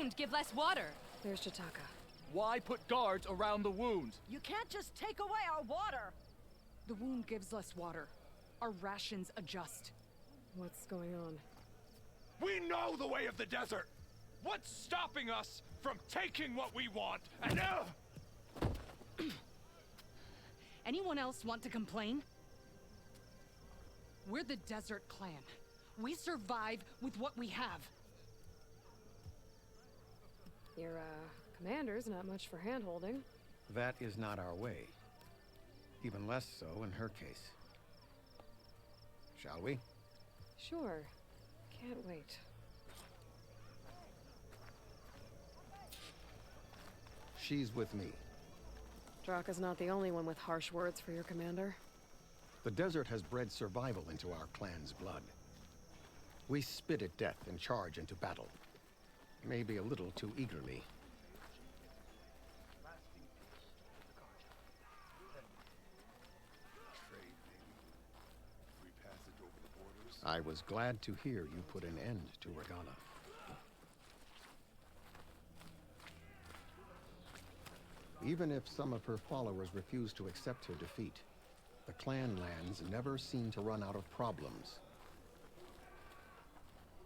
wound give less water? There's Jataka. Why put guards around the wound? You can't just take away our water! The wound gives less water. Our rations adjust. What's going on? We know the way of the desert! What's stopping us from taking what we want? And Anyone else want to complain? We're the Desert Clan. We survive with what we have. Your, commander's not much for hand-holding. That is not our way. Even less so in her case. Shall we? Sure. Can't wait. She's with me. Draka's not the only one with harsh words for your commander. The desert has bred survival into our clan's blood. We spit at death and charge into battle. Maybe a little too eagerly. I was glad to hear you put an end to Regala. Even if some of her followers refuse to accept her defeat, the clan lands never seem to run out of problems.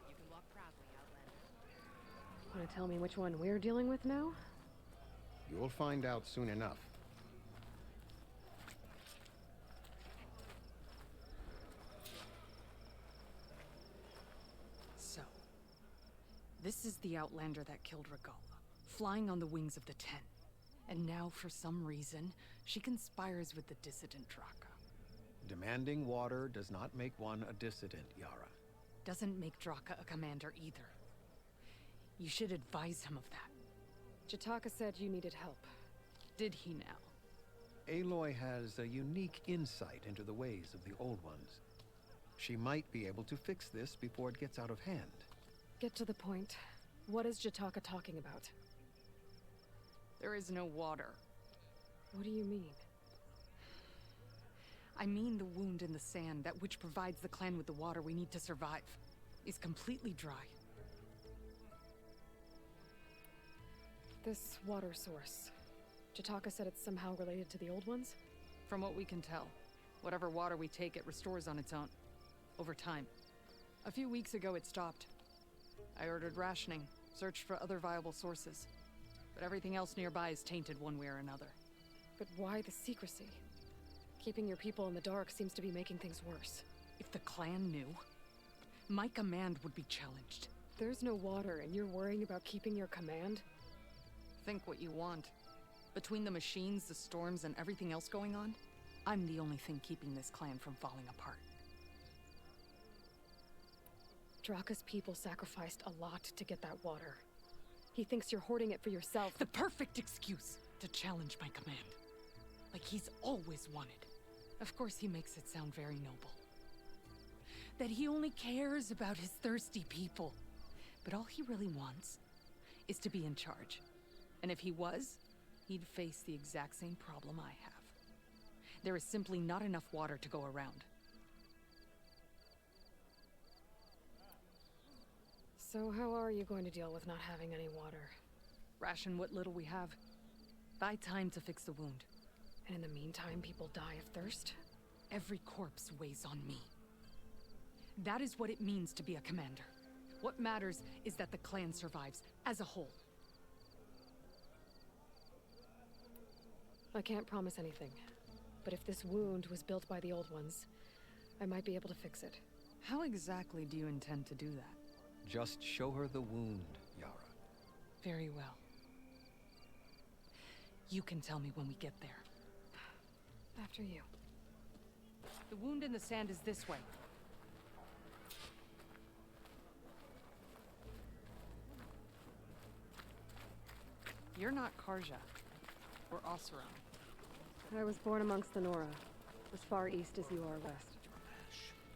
You can walk proudly, Outlander. Want to tell me which one we're dealing with now? You'll find out soon enough. So, this is the Outlander that killed Regala, flying on the wings of the Ten. And now, for some reason, she conspires with the dissident Draka. Demanding water does not make one a dissident, Yara. Doesn't make Draka a commander either. You should advise him of that. Jataka said you needed help. Did he now? Aloy has a unique insight into the ways of the Old Ones. She might be able to fix this before it gets out of hand. Get to the point. What is Jataka talking about? There is no water. What do you mean? I mean the wound in the sand, that which provides the clan with the water we need to survive, is completely dry. This water source. Jataka said it's somehow related to the Old Ones? From what we can tell, whatever water we take, it restores on its own. Over time. A few weeks ago, it stopped. I ordered rationing, searched for other viable sources. But everything else nearby is tainted one way or another. But why the secrecy? Keeping your people in the dark seems to be making things worse. If the clan knew, my command would be challenged. There's no water, and you're worrying about keeping your command? Think what you want. Between the machines, the storms, and everything else going on, I'm the only thing keeping this clan from falling apart. Draka's people sacrificed a lot to get that water. He thinks you're hoarding it for yourself. The perfect excuse to challenge my command. Like he's always wanted. Of course he makes it sound very noble. That he only cares about his thirsty people. But all he really wants is to be in charge. And if he was, he'd face the exact same problem I have. There is simply not enough water to go around. So how are you going to deal with not having any water? Ration what little we have. Buy time to fix the wound. And in the meantime, people die of thirst? Every corpse weighs on me. That is what it means to be a commander. What matters is that the clan survives, as a whole. I can't promise anything. But if this wound was built by the Old Ones, I might be able to fix it. How exactly do you intend to do that? Just show her the wound, Yara. Very well. You can tell me when we get there. After you. The wound in the sand is this way. You're not Karja, or Oseram. I was born amongst the Nora, as far east as you are west.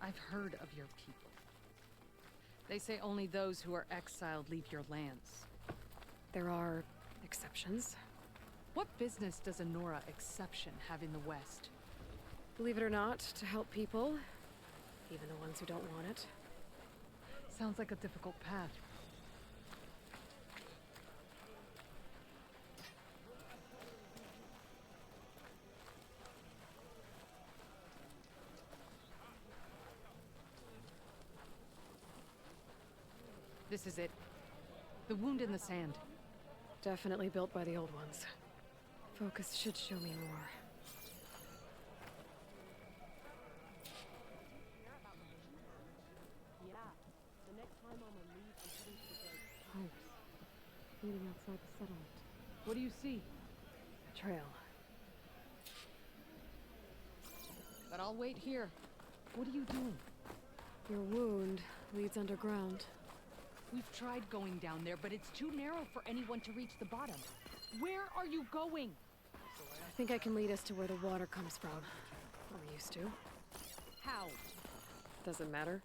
I've heard of your people. They say only those who are exiled leave your lands. There are exceptions. What business does a Nora exception have in the West? Believe it or not, to help people, even the ones who don't want it. Sounds like a difficult path. This is it. The wound in the sand. Definitely built by the old ones. Focus should show me more. Pipes. Leading outside the settlement. What do you see? A trail. But I'll wait here. What are you doing? Your wound leads underground. We've tried going down there, but it's too narrow for anyone to reach the bottom. Where are you going? I think I can lead us to where the water comes from. I'm used to. How? Doesn't matter.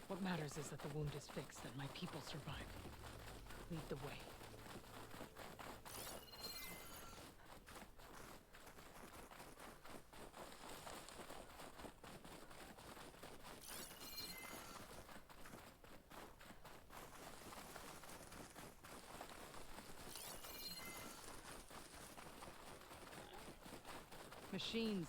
What matters is that the wound is fixed, that my people survive. Lead the way. Machines.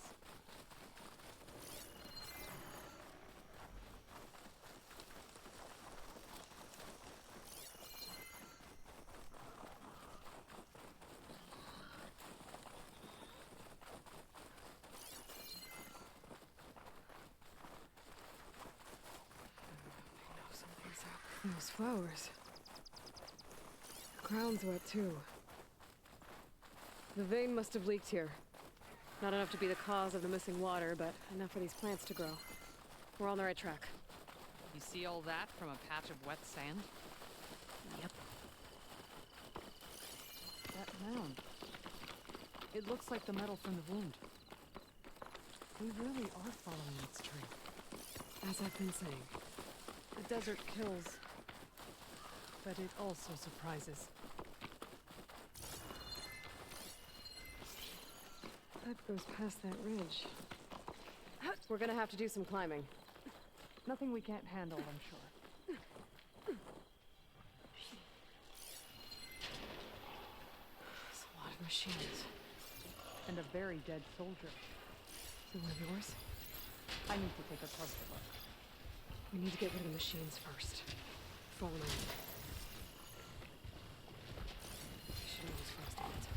Those flowers. The ground's wet too. The vein must have leaked here. Not enough to be the cause of the missing water, but enough for these plants to grow. We're on the right track. You see all that from a patch of wet sand? Yep. That mound. It looks like the metal from the wound. We really are following its trail. As I've been saying. The desert kills, but it also surprises. Pipe goes past that ridge. We're gonna have to do some climbing. Nothing we can't handle, I'm sure. There's a lot of machines. And a very dead soldier. So one of yours? I need to take a closer look. We need to get rid of the machines first. Follow me. You should always first answer.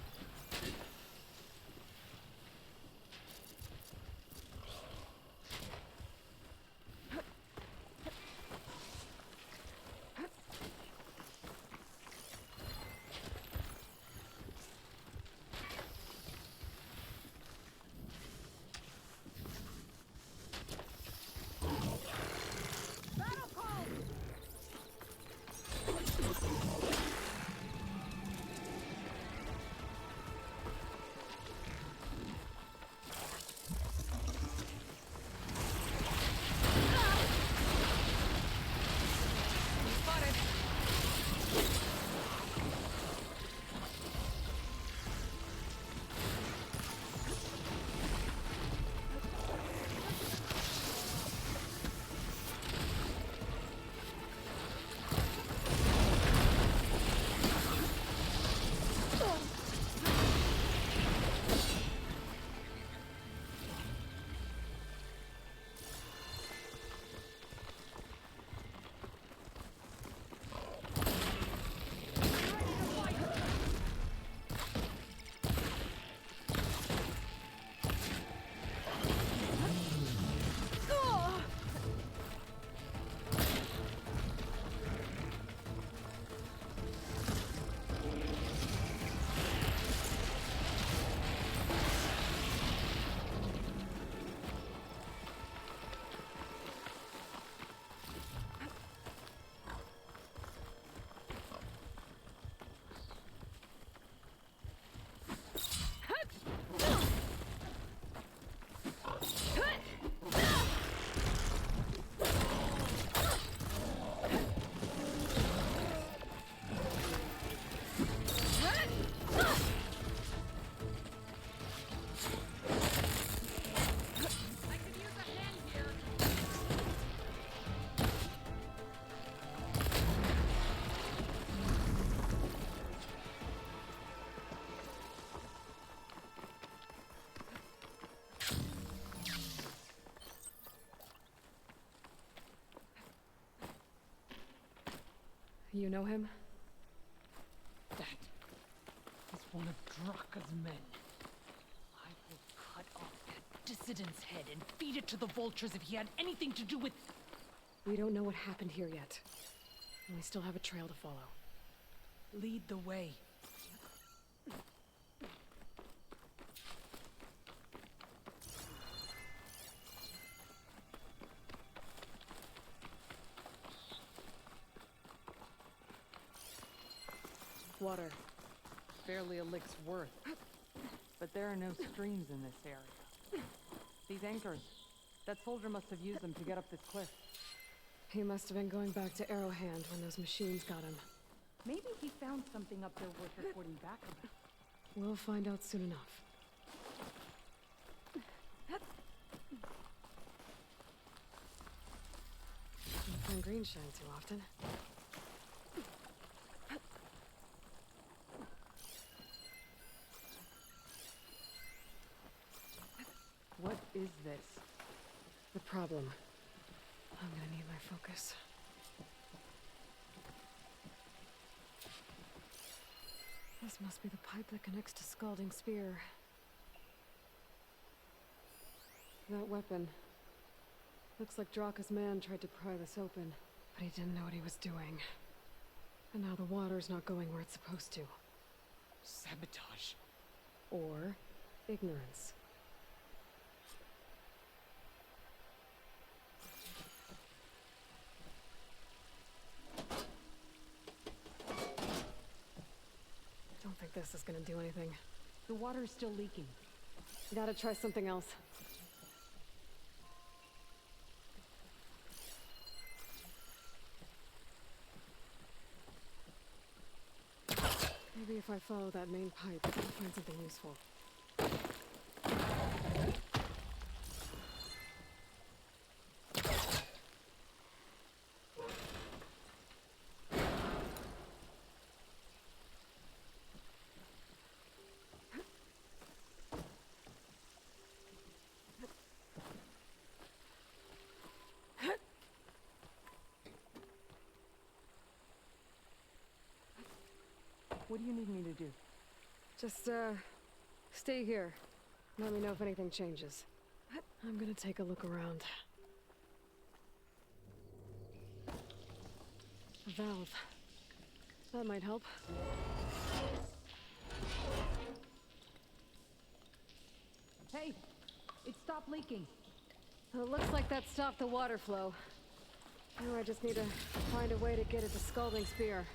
You know him? That is one of Draka's men. I will cut off that dissident's head and feed it to the vultures if he had anything to do with... We don't know what happened here yet. And we still have a trail to follow. Lead the way. Water. Barely a lick's worth. But there are no streams in this area. These anchors, that soldier must have used them to get up this cliff. He must have been going back to Arrowhand when those machines got him. Maybe he found something up there worth reporting back about. We'll find out soon enough. Don't find green shine too often. What is this? The problem. I'm gonna need my focus. This must be the pipe that connects to Scalding Spear. That weapon. Looks like Draka's man tried to pry this open, but he didn't know what he was doing. And now the water's not going where it's supposed to. Sabotage. Or ignorance. Don't think this is gonna do anything. The water is still leaking. Gotta try something else. Maybe if I follow that main pipe, I'll find something useful. What do you need me to do? Just, stay here. Let me know if anything changes. I'm gonna take a look around. A valve. That might help. Hey! It stopped leaking. It looks like that stopped the water flow. Now I just need to find a way to get it to Scalding Spear.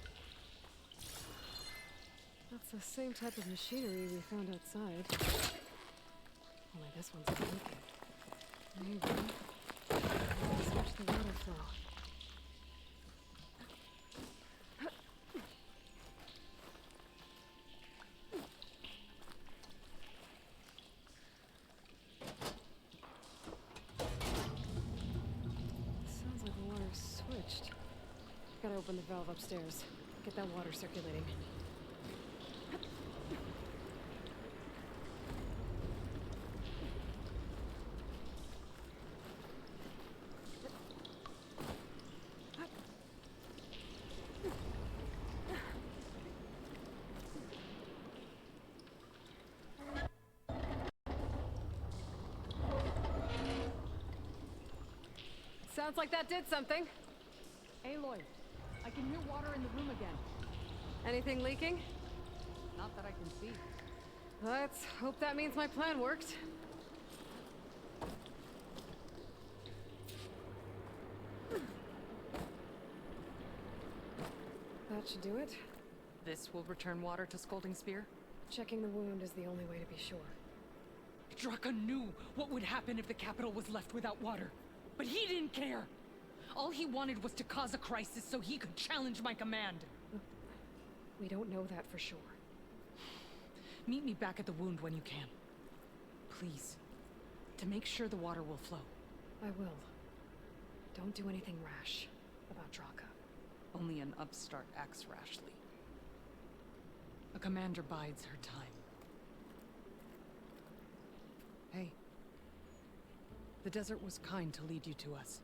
That's the same type of machinery we found outside. Only this one's not leaking. Maybe I'll switch the water flow. Sounds like the water's switched. Gotta open the valve upstairs. Get that water circulating. Sounds like that did something. Aloy, I can hear water in the room again. Anything leaking? Not that I can see. Let's hope that means my plan worked. That should do it. This will return water to Scalding Spear? Checking the wound is the only way to be sure. Draka knew what would happen if the capital was left without water. But he didn't care! All he wanted was to cause a crisis so he could challenge my command. We don't know that for sure. Meet me back at the wound when you can. Please. To make sure the water will flow. I will. Don't do anything rash about Draka. Only an upstart acts rashly. A commander bides her time. Hey. The desert was kind to lead you to us.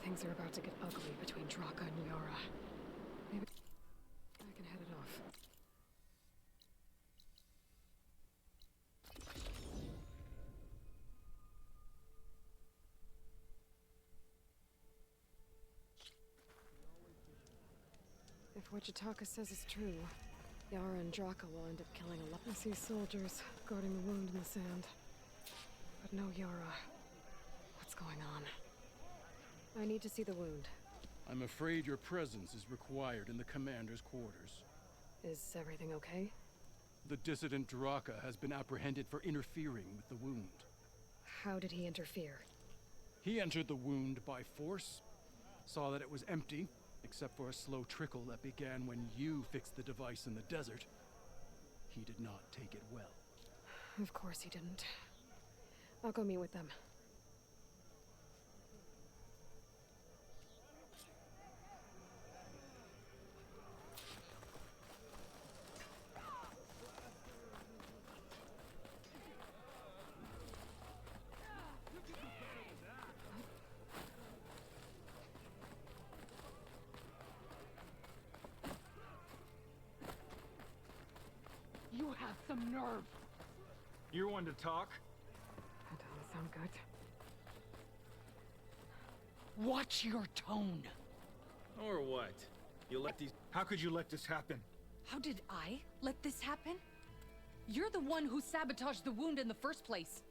Things are about to get ugly between Draka and Yara. Maybe I can head it off. If what Jataka says is true, Yara and Draka will end up killing a lot. I see soldiers guarding the wound in the sand. But no Yara. What's going on? I need to see the wound. I'm afraid your presence is required in the commander's quarters. Is everything okay? The dissident Draka has been apprehended for interfering with the wound. How did he interfere? He entered the wound by force, saw that it was empty, except for a slow trickle that began when you fixed the device in the desert. He did not take it well. Of course he didn't. I'll go meet with them. You have some nerve. You're one to talk? That doesn't sound good. Watch your tone. Or what? You let these... How could you let this happen? How did I let this happen? You're the one who sabotaged the wound in the first place.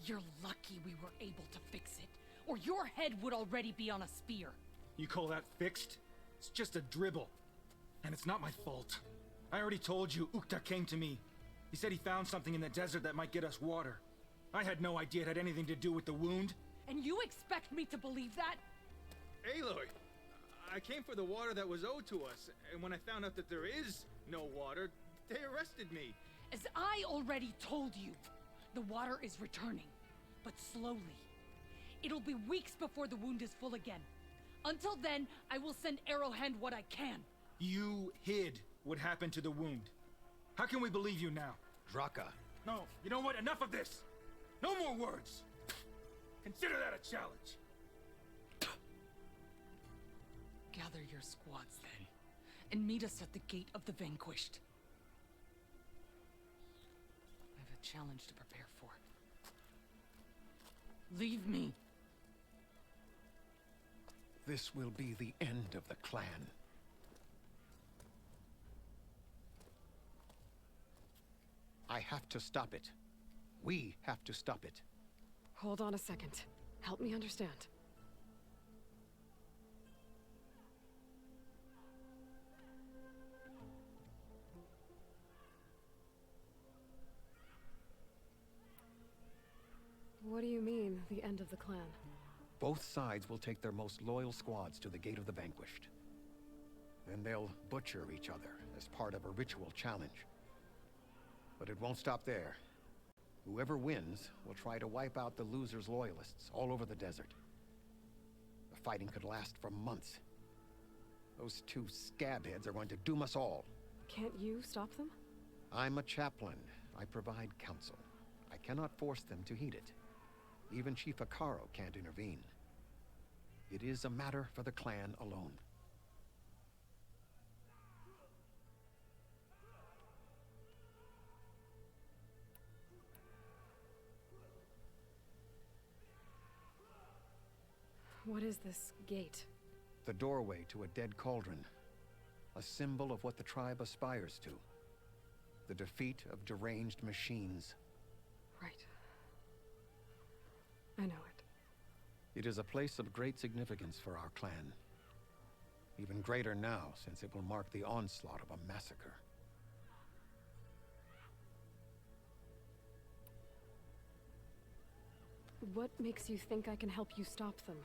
You're lucky we were able to fix it, or your head would already be on a spear. You call that fixed? It's just a dribble. And it's not my fault. I already told you, Ukta came to me. He said he found something in the desert that might get us water. I had no idea it had anything to do with the wound. And you expect me to believe that? Aloy! I came for the water that was owed to us, and when I found out that there is no water, they arrested me. As I already told you, the water is returning, but slowly. It'll be weeks before the wound is full again. Until then, I will send Arrowhand what I can. You hid what happened to the wound. How can we believe you now? Draka. No, you know what? Enough of this! No more words! Consider that a challenge! Gather your squads then, and meet us at the gate of the Vanquished. I have a challenge to prepare for. Leave me. This will be the end of the clan. I have to stop it. We have to stop it. Hold on a second. Help me understand. What do you mean, the end of the clan? Both sides will take their most loyal squads to the Gate of the Vanquished. Then they'll butcher each other as part of a ritual challenge. But it won't stop there. Whoever wins will try to wipe out the loser's loyalists all over the desert. The fighting could last for months. Those two scabheads are going to doom us all. Can't you stop them? I'm a chaplain. I provide counsel. I cannot force them to heed it. Even Chief Akaro can't intervene. It is a matter for the clan alone. What is this gate? The doorway to a dead cauldron. A symbol of what the tribe aspires to. The defeat of deranged machines. Right. I know it. It is a place of great significance for our clan. Even greater now, since it will mark the onslaught of a massacre. What makes you think I can help you stop them?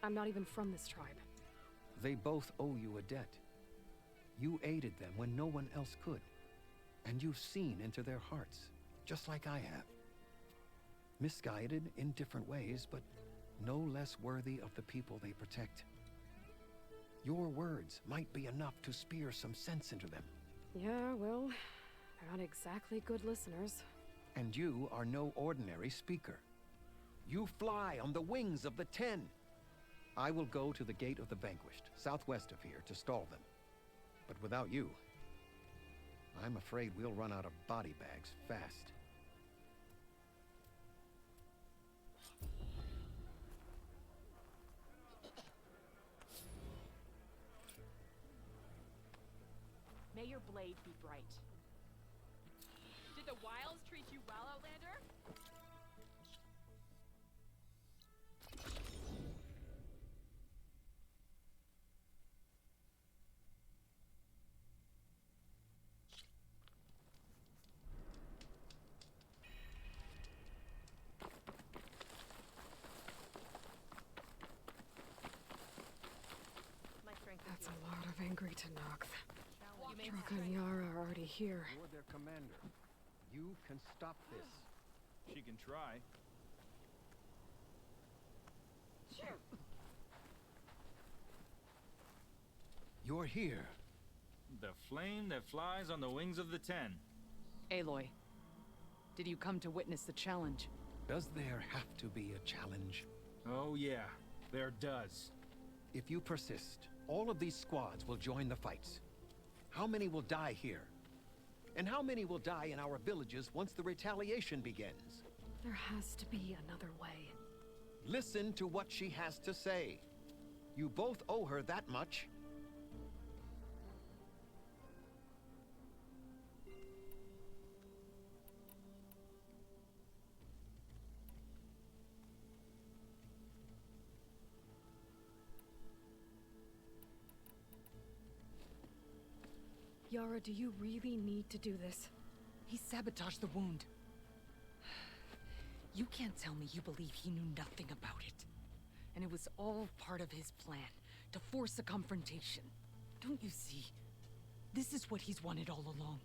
I'm not even from this tribe. They both owe you a debt. You aided them when no one else could. And you've seen into their hearts, just like I have. Misguided in different ways, but no less worthy of the people they protect. Your words might be enough to spear some sense into them. Yeah, well, they're not exactly good listeners. And you are no ordinary speaker. You fly on the wings of the 10. I will go to the Gate of the Vanquished, southwest of here, to stall them. But without you, I'm afraid we'll run out of body bags fast. May your blade be bright. Did the wilds treat you well, Outlander? My strength is That's yours. a lot of angry Tenakth. You may Draka and Yara are already here. You're their commander. You can stop this. She can try. You're here. The flame that flies on the wings of the Ten. Aloy, did you come to witness the challenge? Does there have to be a challenge? Oh yeah, there does. If you persist, all of these squads will join the fights. How many will die here? And how many will die in our villages once the retaliation begins? There has to be another way. Listen to what she has to say. You both owe her that much. Yara, do you really need to do this? He sabotaged the wound. You can't tell me you believe he knew nothing about it. And it was all part of his plan, to force a confrontation. Don't you see? This is what he's wanted all along.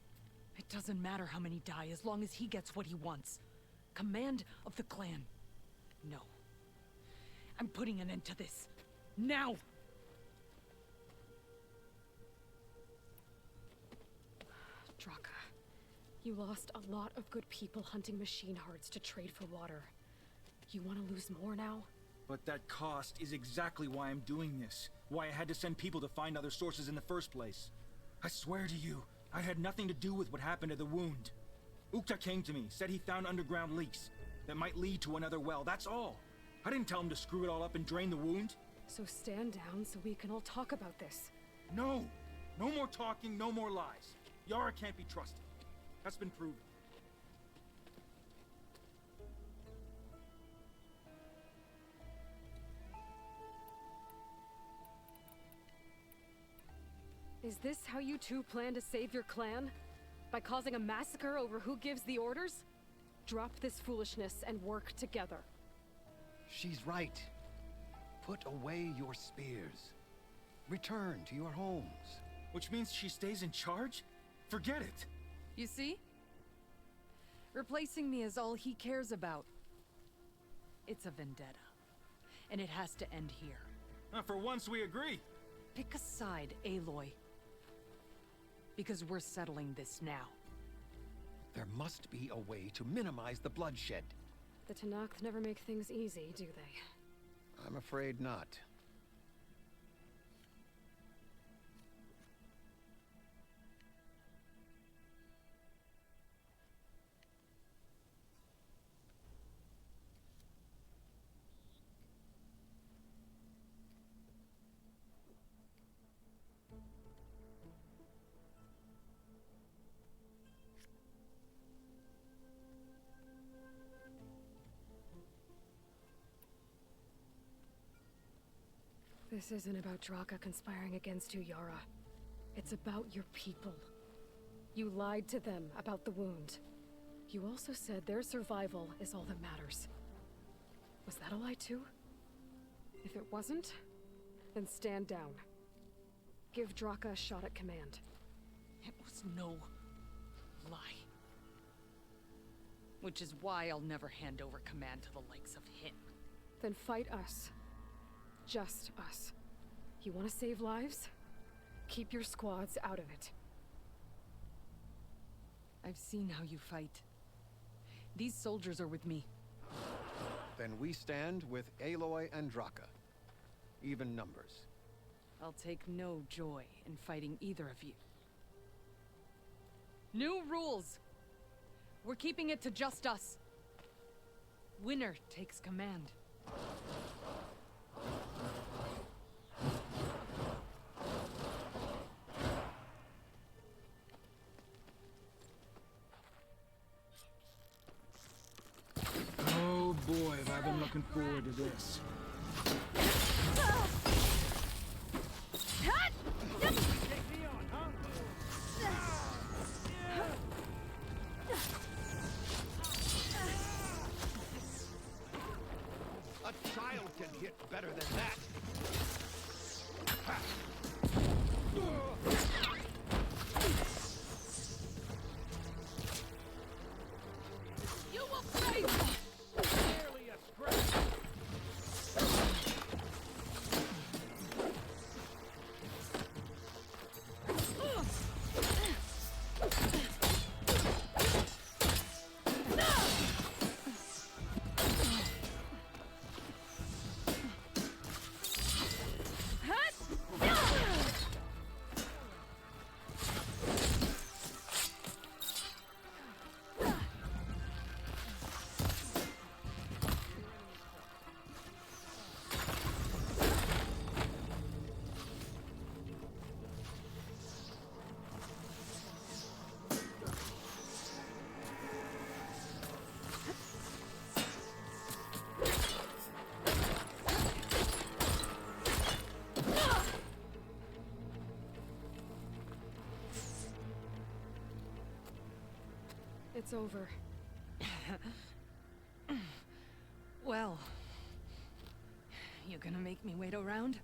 It doesn't matter how many die as long as he gets what he wants. Command of the clan. No. I'm putting an end to this. Now! Draka, you lost a lot of good people hunting machine hearts to trade for water. You want to lose more now? But that cost is exactly why I'm doing this. Why I had to send people to find other sources in the first place. I swear to you, I had nothing to do with what happened to the wound. Ukta came to me, said he found underground leaks that might lead to another well, that's all. I didn't tell him to screw it all up and drain the wound. So stand down so we can all talk about this. No! No more talking, no more lies. Yara can't be trusted. That's been proven. Is this how you two plan to save your clan? By causing a massacre over who gives the orders? Drop this foolishness and work together. She's right. Put away your spears. Return to your homes. Which means she stays in charge? Forget it. You see? Replacing me is all he cares about. It's a vendetta. And it has to end here. For once we agree. Pick a side, Aloy. Because we're settling this now. There must be a way to minimize the bloodshed. The Tenakth never make things easy, do they? I'm afraid not. This isn't about Draka conspiring against you, Yara. It's about your people. You lied to them about the wound. You also said their survival is all that matters. Was that a lie too? If it wasn't, then stand down. Give Draka a shot at command. It was no lie. Which is why I'll never hand over command to the likes of him. Then fight us. Just us. You want to save lives? Keep your squads out of it. I've seen how you fight. These soldiers are with me. Then we stand with Aloy and Draka. even numbers. I'll take no joy in fighting either of you. New rules! We're keeping it to just us. Winner takes command. Oh boy, have I been looking forward to this. A child can hit better than that. You will pay! Barely a scratch. It's over. Well, you gonna make me wait around?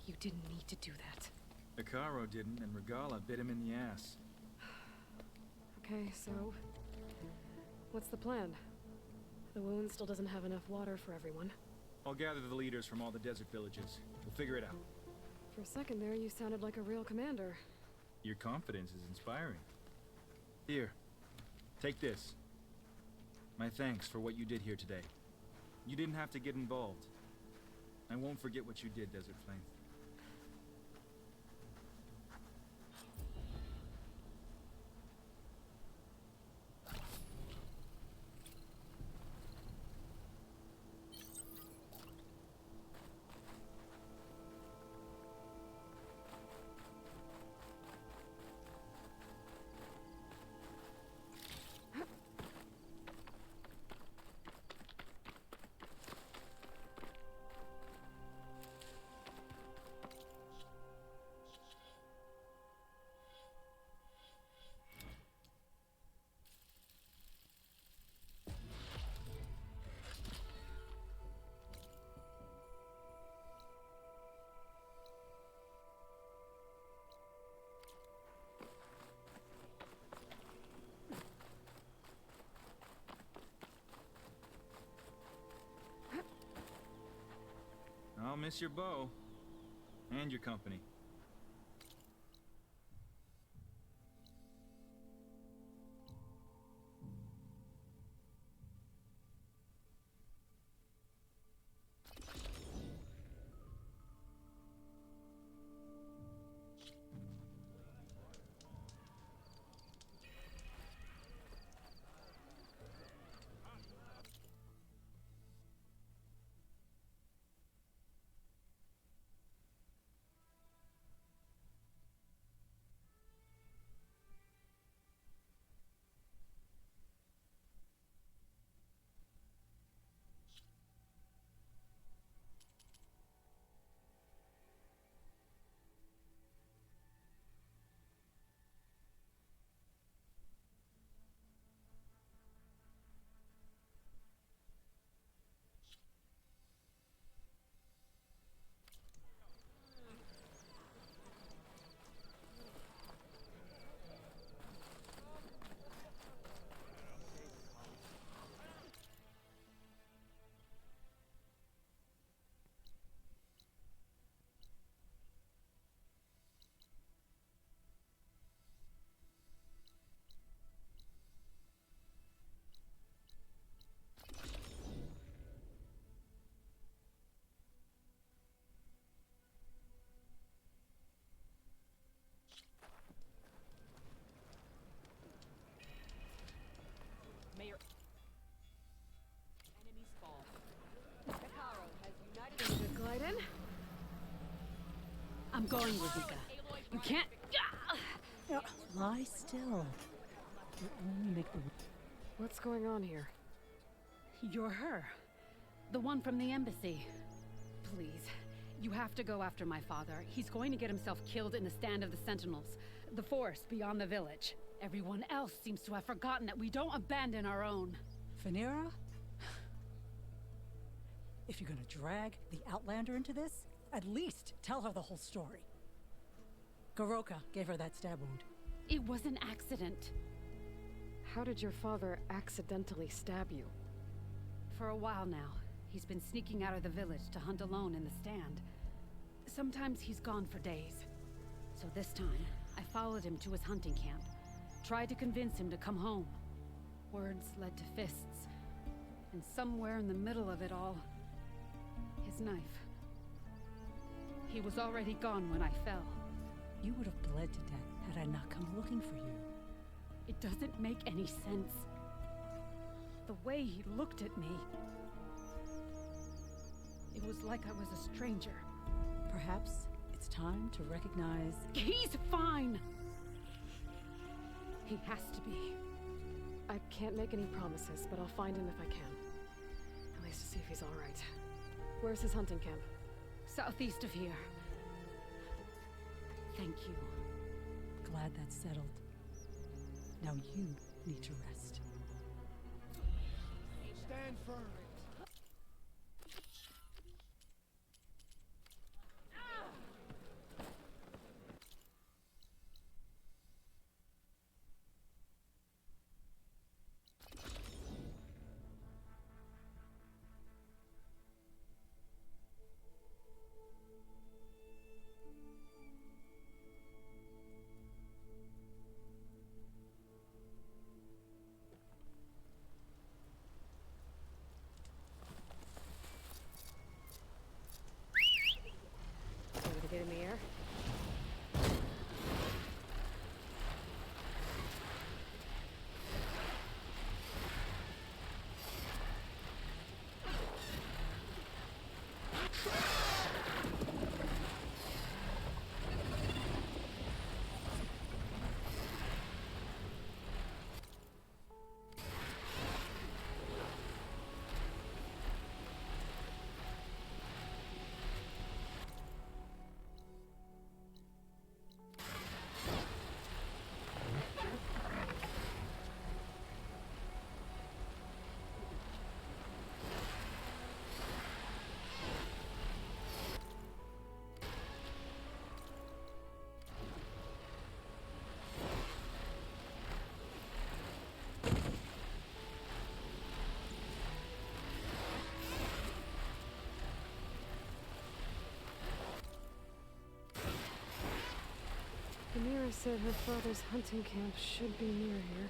You didn't need to do that. Ikaro didn't, and Regala bit him in the ass. Okay, so... what's the plan? The wound still doesn't have enough water for everyone. I'll gather the leaders from all the desert villages. We'll figure it out. For a second there, you sounded like a real commander. Your confidence is inspiring. Here, take this. My thanks for what you did here today. You didn't have to get involved. I won't forget what you did, Desert Flame. I'll miss your bow. And your company. I'm going, Rebecca. You can't... Yeah, lie still. You only make the... What's going on here? You're her. The one from the embassy. Please, you have to go after my father. He's going to get himself killed in the stand of the Sentinels. The forest beyond the village. Everyone else seems to have forgotten that we don't abandon our own. Phaneara? If you're gonna drag the Outlander into this, at least tell her the whole story. Goroka gave her that stab wound. It was an accident. How did your father accidentally stab you? For a while now, he's been sneaking out of the village to hunt alone in the stand. Sometimes he's gone for days. So this time, I followed him to his hunting camp. Tried to convince him to come home. Words led to fists. And somewhere in the middle of it all, his knife. He was already gone when I fell. You would have bled to death had I not come looking for you. It doesn't make any sense. The way he looked at me... It was like I was a stranger. Perhaps it's time to recognize... He's fine! He has to be. I can't make any promises, but I'll find him if I can. At least to see if he's all right. Where's his hunting camp? Southeast of here. Thank you. Glad that's settled. Now you need to rest. Stand firm. Ready to get in the air? Amira said her father's hunting camp should be near here.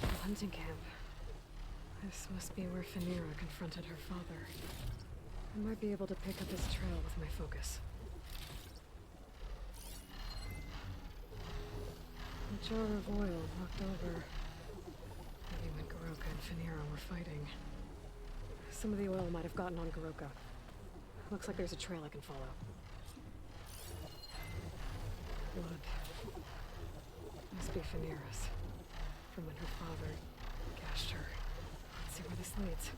A hunting camp. This must be where Phaneara confronted her father. I might be able to pick up his trail with my focus. A jar of oil knocked over. Maybe when Goroka and Phaneara were fighting. Some of the oil might have gotten on Goroka. Looks like there's a trail I can follow. Blood. Must be Phaneara's. From when her father gashed her. Let's see where this leads.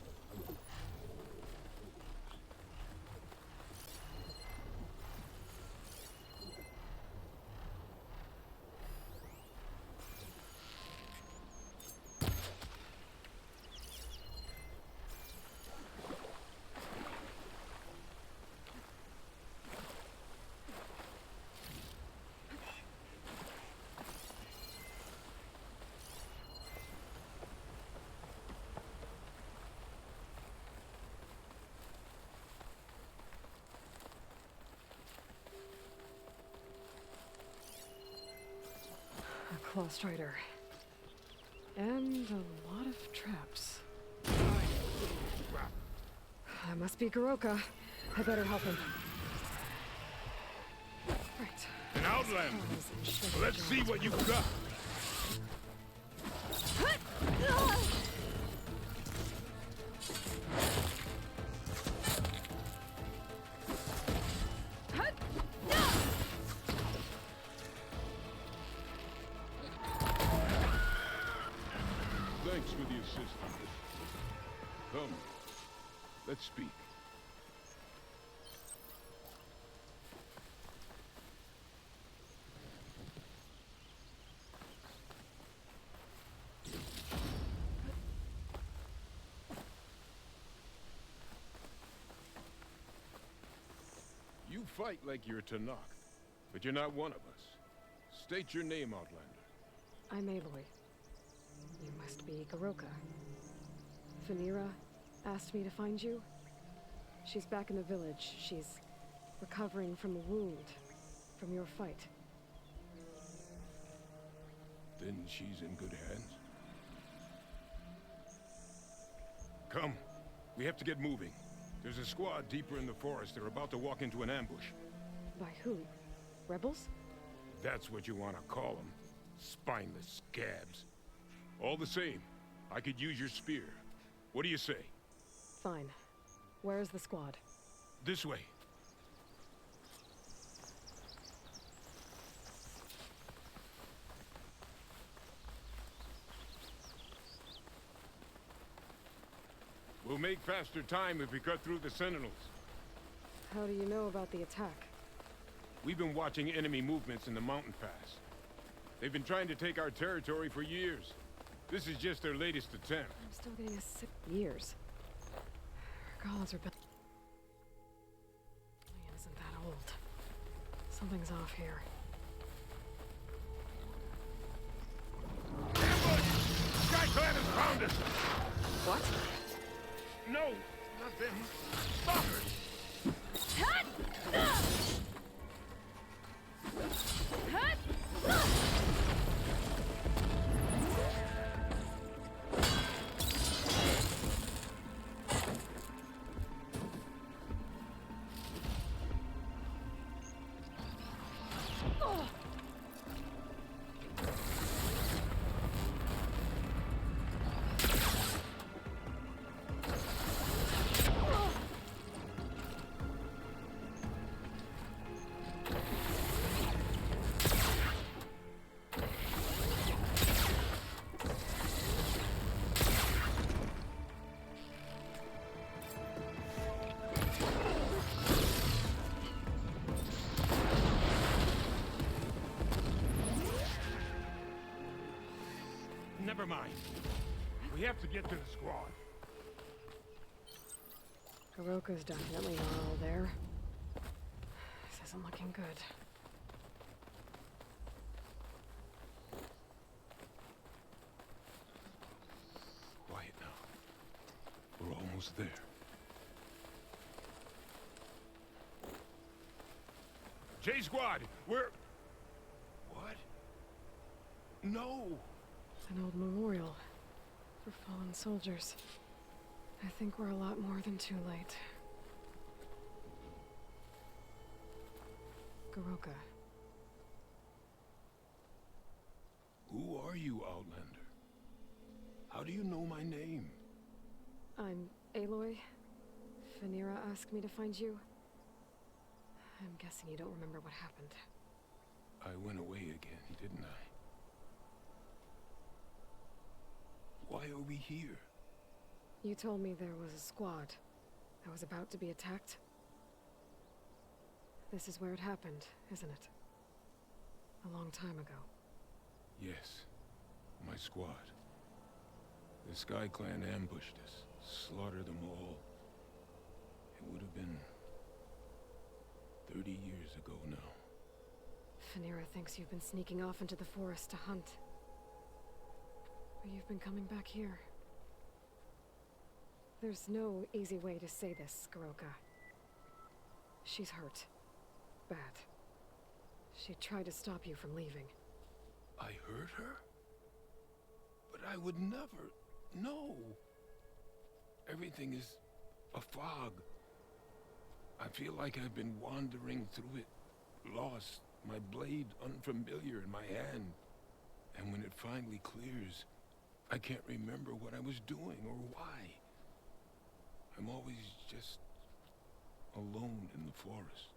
A claw strider. And a lot of traps. That must be Goroka. I better help him. Right. An outlander. Let's see what you got. system. Come, let's speak. You fight like you're Tanakh, but you're not one of us. State your name, Outlander. I'm Aloy. You must be Garoka. Vanira asked me to find you. She's back in the village. She's recovering from a wound from your fight. Then she's in good hands. Come, we have to get moving. There's a squad deeper in the forest. They're about to walk into an ambush. By who? Rebels? That's what you want to call them. Spineless scabs. All the same, I could use your spear. What do you say? Fine. Where is the squad? This way. We'll make faster time if we cut through the sentinels. How do you know about the attack? We've been watching enemy movements in the mountain pass. They've been trying to take our territory for years. This is just their latest attempt. I'm still getting a sick years. Our gods are built. Man, isn't that old? Something's off here. SkyClan has found us! What? No, not them. Stalkers! Never mind. We have to get to the squad. Garoka's definitely not all there. This isn't looking good. Quiet now. We're almost there. J Squad, we're... What? No! An old memorial for fallen soldiers. I think we're a lot more than too late. Garoka. Who are you, Outlander? How do you know my name? I'm Aloy. Vanira asked me to find you. I'm guessing you don't remember what happened. I went away again, didn't I? Why are we here? You told me there was a squad that was about to be attacked. This is where it happened, isn't it? A long time ago. Yes, my squad. The Sky Clan ambushed us, slaughtered them all. It would have been 30 years ago now. Vanira thinks you've been sneaking off into the forest to hunt. But you've been coming back here. There's no easy way to say this, Garoka. She's hurt. Bad. She tried to stop you from leaving. I hurt her? But I would never... No! Everything is a fog. I feel like I've been wandering through it, lost, my blade unfamiliar in my hand. And when it finally clears, I can't remember what I was doing or why. I'm always just alone in the forest.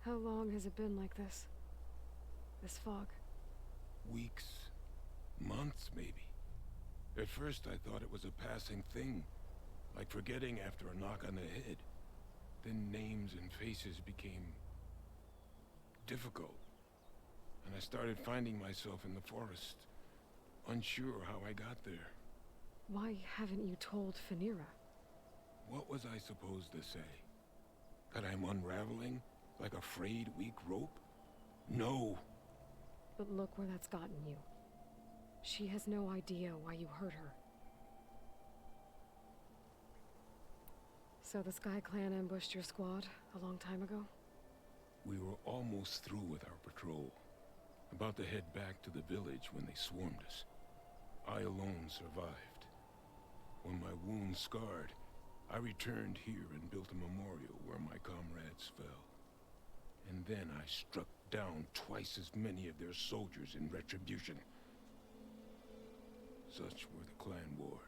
How long has it been like this? This fog? weeks, months maybe. At first I thought it was a passing thing, like forgetting after a knock on the head. Then names and faces became difficult, and I started finding myself in the forest, unsure how I got there. Why haven't you told Phaneira? What was I supposed to say? That I'm unraveling like a frayed, weak rope? No. But look where that's gotten you. She has no idea why you hurt her. So the Sky Clan ambushed your squad a long time ago? We were almost through with our patrol. About to head back to the village when they swarmed us. I alone survived. When my wounds scarred, I returned here and built a memorial where my comrades fell. And then I struck down twice as many of their soldiers in retribution. Such were the clan wars.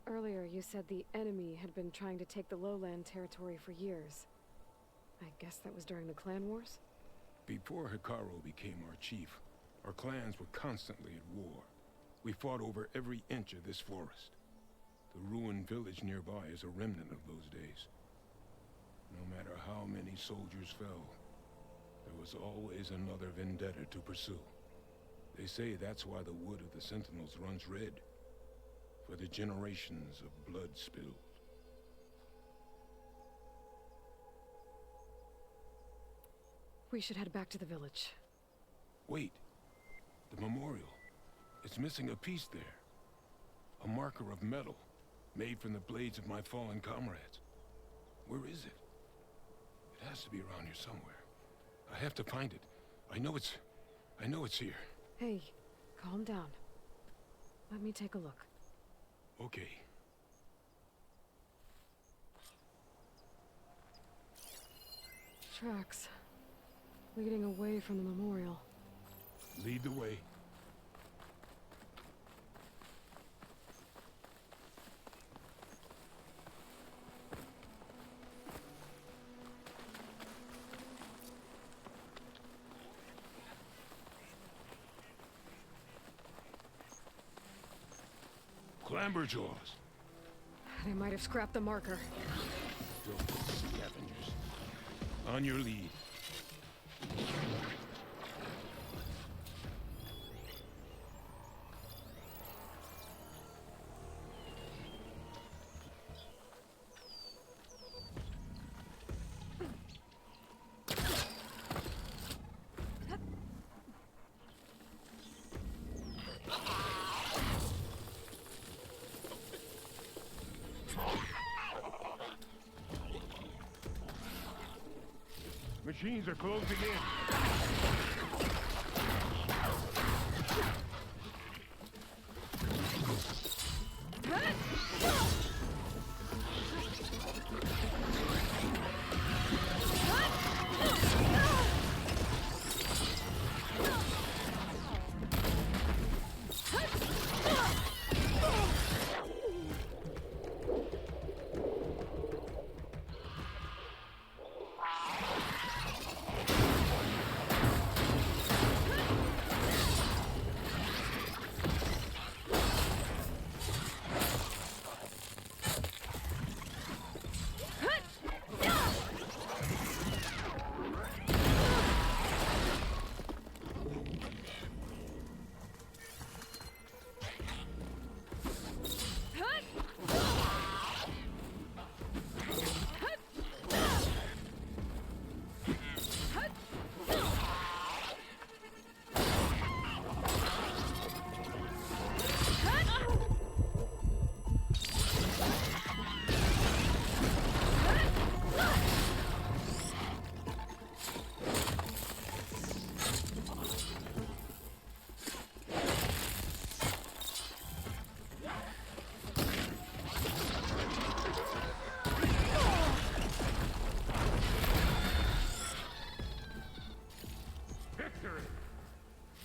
Earlier, you said the enemy had been trying to take the lowland territory for years. I guess that was during the clan wars? Before Hikaru became our chief, our clans were constantly at war. We fought over every inch of this forest. The ruined village nearby is a remnant of those days. No matter how many soldiers fell, there was always another vendetta to pursue. They say that's why the wood of the Sentinels runs red, for the generations of blood spilled. We should head back to the village. Wait. The memorial. It's missing a piece there. A marker of metal, made from the blades of my fallen comrades. Where is it? It has to be around here somewhere. I have to find it. I know it's here. Hey, calm down. Let me take a look. Okay. Tracks. Leading away from the memorial. Lead the way. Clamberjaws. They might have scrapped the marker. Filthy scavengers. On your lead. Machines are closing in.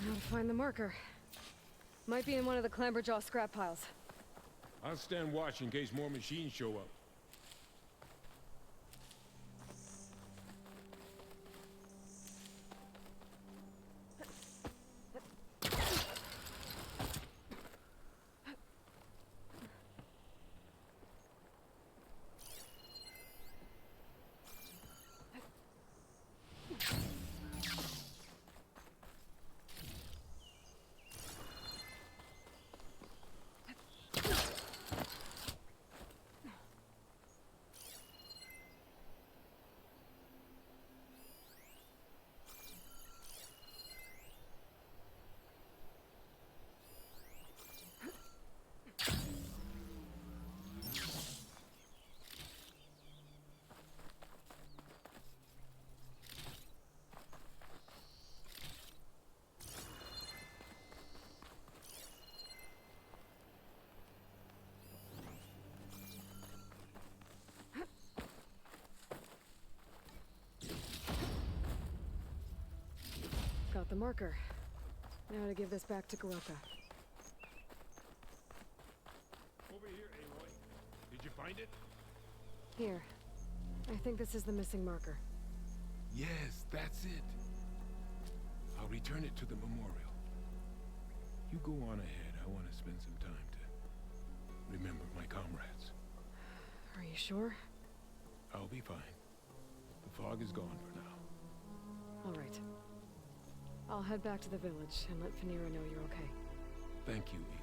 Now to find the marker. Might be in one of the Clamberjaw scrap piles. I'll stand watch in case more machines show up. Got the marker. Now to give this back to Goroka. Over here, Aloy. Did you find it? Here. I think this is the missing marker. Yes, that's it. I'll return it to the memorial. You go on ahead. I want to spend some time to remember my comrades. Are you sure? I'll be fine. The fog is gone for now. All right. I'll head back to the village and let Fanira know you're okay. Thank you, Aloy.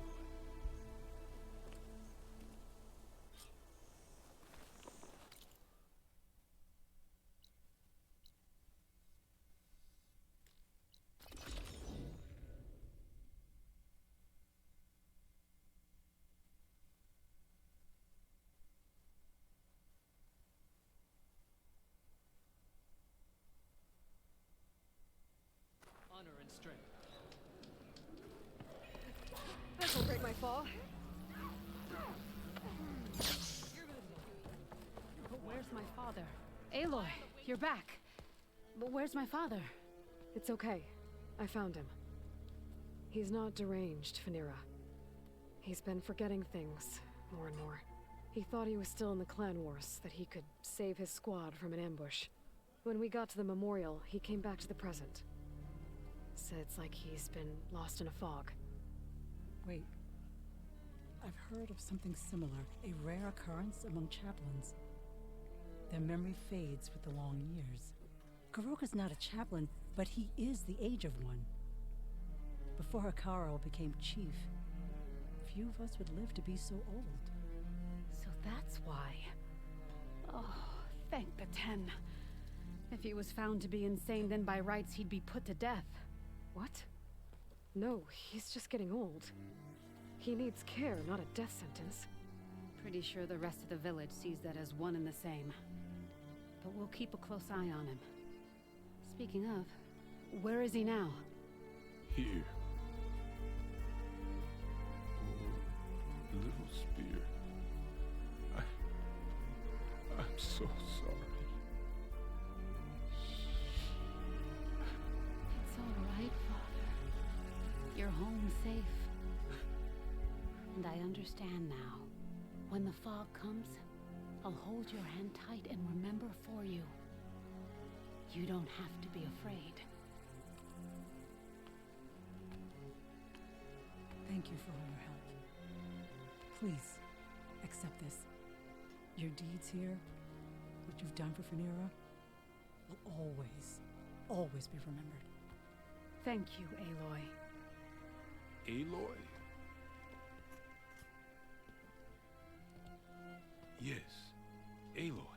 Honor and strength. This'll break my fall. But where's my father? Aloy, you're back. But where's my father? It's okay. I found him. He's not deranged, Fanira. He's been forgetting things, more and more. He thought he was still in the clan wars, that he could save his squad from an ambush. When we got to the memorial, he came back to the present. Said it's like he's been lost in a fog. Wait. I've heard of something similar, a rare occurrence among chaplains. Their memory fades with the long years. Goroka's not a chaplain, but he is the age of one. Before Hikaro became chief, few of us would live to be so old. So that's why. Oh, thank the 10. If he was found to be insane, then by rights he'd be put to death. What? No, he's just getting old. He needs care, not a death sentence. Pretty sure the rest of the village sees that as one and the same. But we'll keep a close eye on him. Speaking of, where is he now? Here. Oh, little spear. I'm so sorry. It's all right, Father. You're home safe. And I understand now. When the fog comes, I'll hold your hand tight and remember for you. You don't have to be afraid. Thank you for all your help. Please, accept this. Your deeds here, what you've done for Fanira, will always, always be remembered. Thank you, Aloy. Aloy? Yes, Aloy.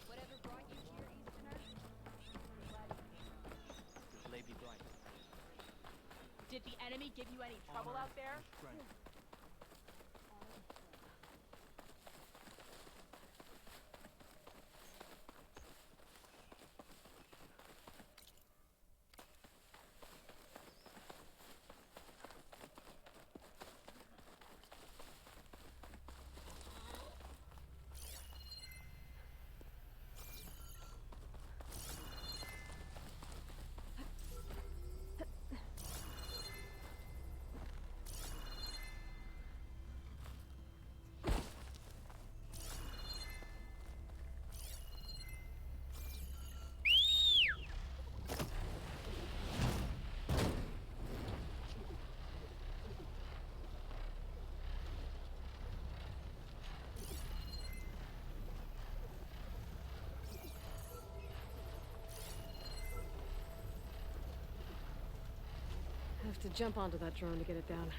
Whatever brought you here, Easterner? Lady Bright. Did the enemy give you any trouble out there? Strength. Have to jump onto that drone to get it down.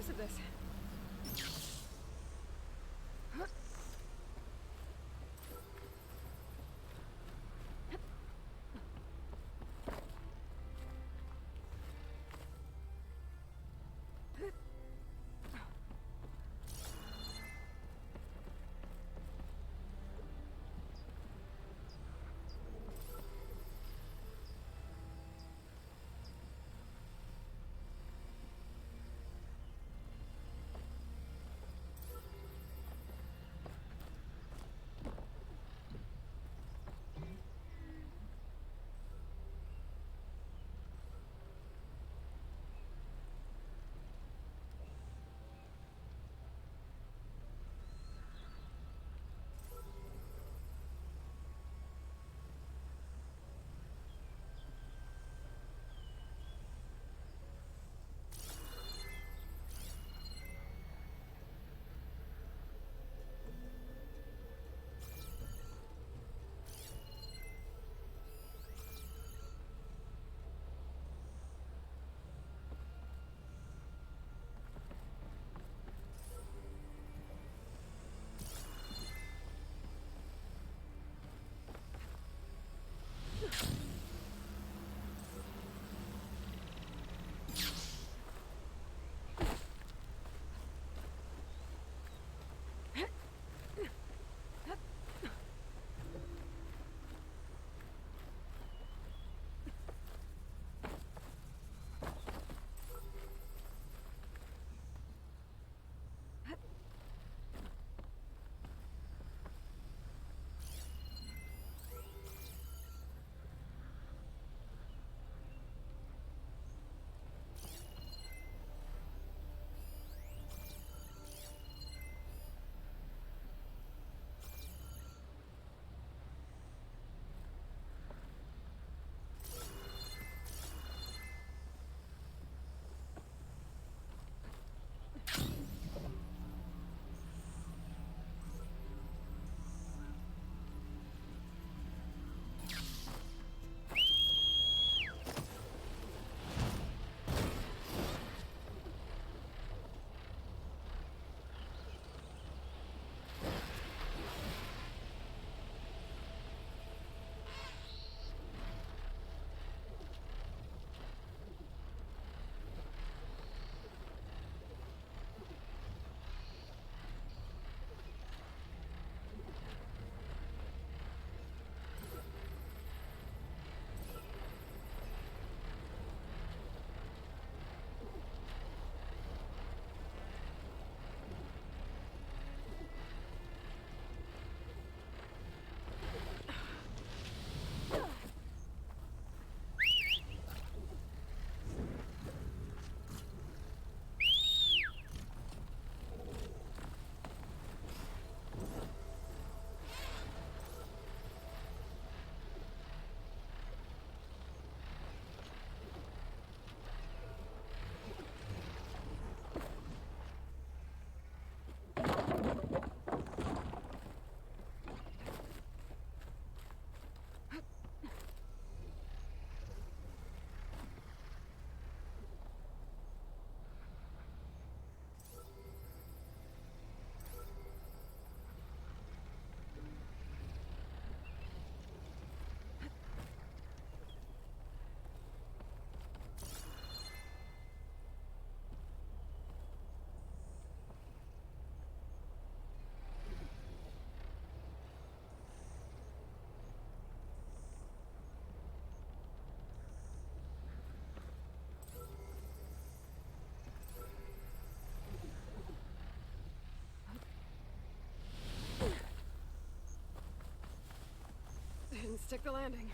use of this. Didn't stick the landing.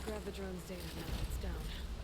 Grab the drone's data now that it's down.